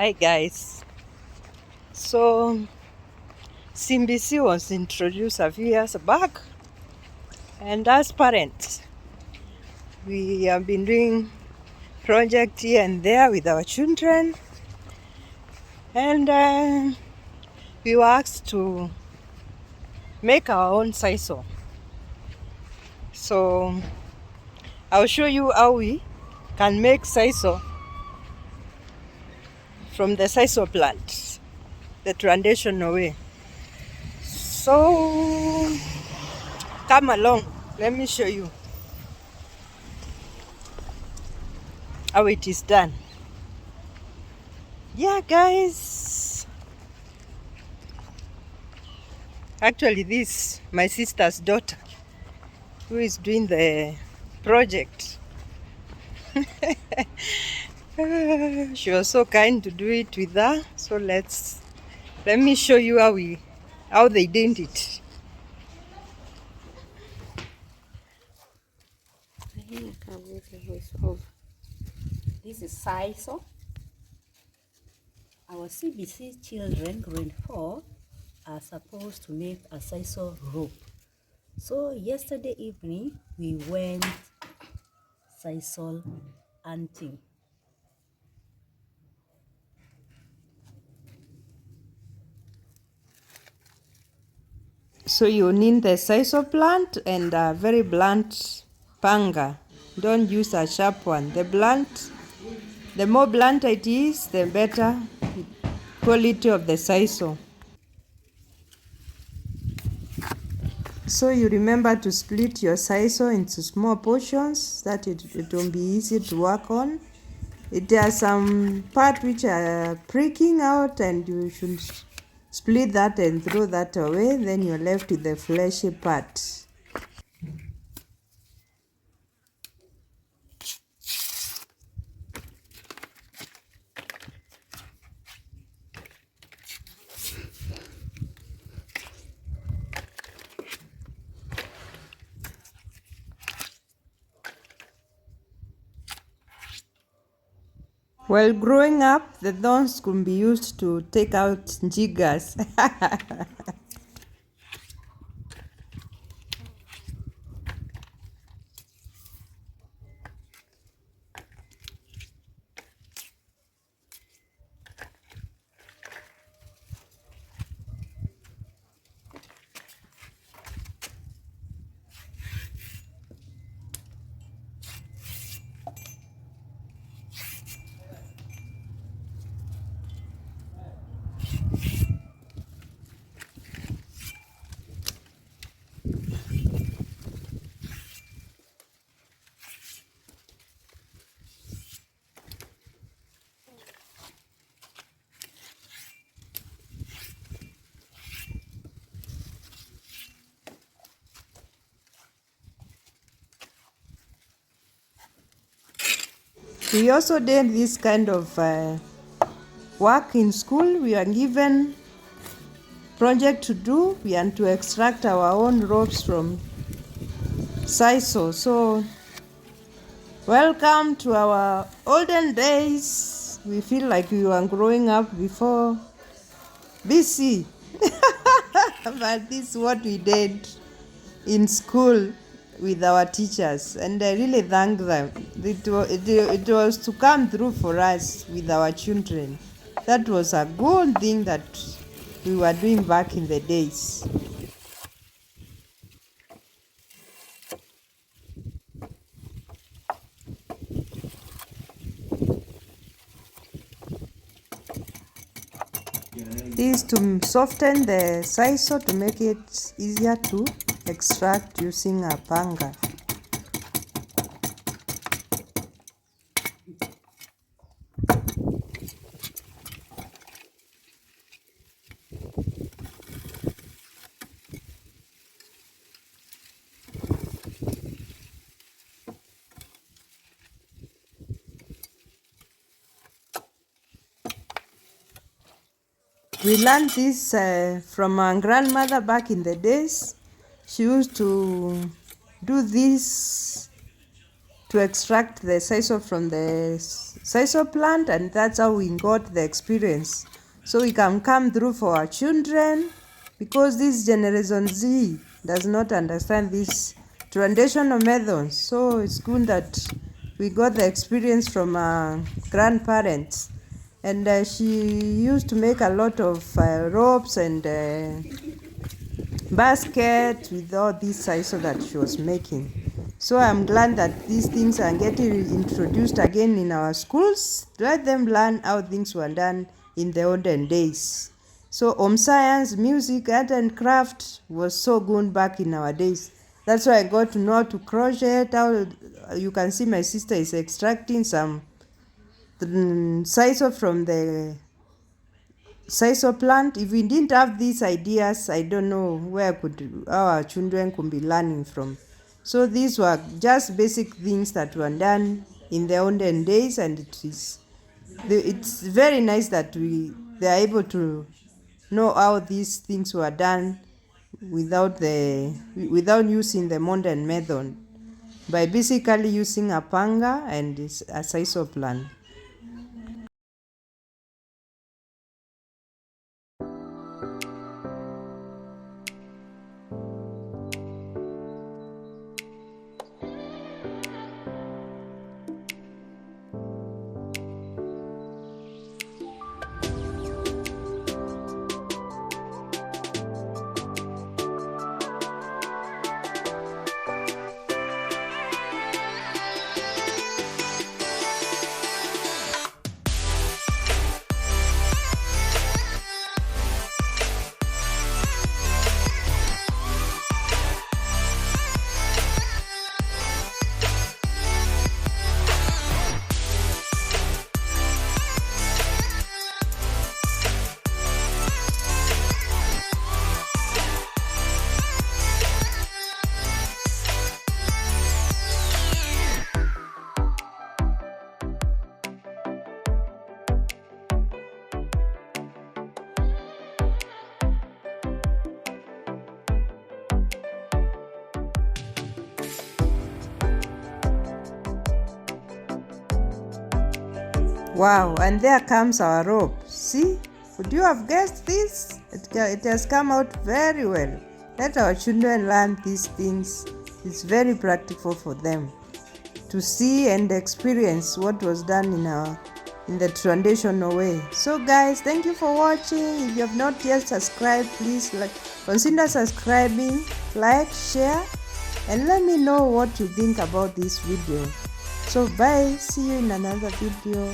Hi guys. So CBC was introduced a few years back, and as parents we have been doing projects here and there with our children, and we were asked to make our own sisal. So I'll show you how we can make sisal from the sisal plant, the traditional way. So come along, let me show you how it is done. Yeah guys, actually this my sister's daughter who is doing the project. She was so kind to do it with her, so let me show you how they did it. This is sisal. Our CBC children, grade 4, are supposed to make a sisal rope. So yesterday evening, we went sisal hunting. So you need the sisal plant and a very blunt panga. Don't use a sharp one. The more blunt it is, the better quality of the sisal. So you remember to split your sisal into small portions that it will be easy to work on. It has some part which are pricking out, and you should split that and throw that away. Then you're left with the fleshy part. While growing up, the thorns could be used to take out jiggers. We also did this kind of work in school. We are given project to do. We are to extract our own ropes from sisal. So welcome to our olden days. We feel like we were growing up before BC. But this is what we did in school with our teachers, and I really thank them. It was to come through for us with our children. That was a good thing that we were doing back in the days. This to soften the sisal to make it easier to extract using a panga. We learned this from our grandmother back in the days. She used to do this to extract the sisal from the sisal plant, and that's how we got the experience. So we can come through for our children, because this Generation Z does not understand these traditional methods. So it's good that we got the experience from our grandparents. And she used to make a lot of ropes and basket with all this sisal that she was making. So I'm glad that these things are getting introduced again in our schools. Let them learn how things were done in the olden days. So home science, music, art and craft was so good back in our days. That's why I got to know how to crochet. How you can see my sister is extracting some sisal from the sisal plant. If we didn't have these ideas, I don't know where could our children could be learning from. So these were just basic things that were done in the olden days, and it's very nice that they are able to know how these things were done without using the modern method, by basically using a panga and a sisal plant. Wow, and there comes our rope. See, would you have guessed this? It has come out very well. Let our children learn these things. It's very practical for them to see and experience what was done in the traditional way. So guys, thank you for watching. If you have not yet subscribed, please consider subscribing, like, share, and let me know what you think about this video. So bye, see you in another video.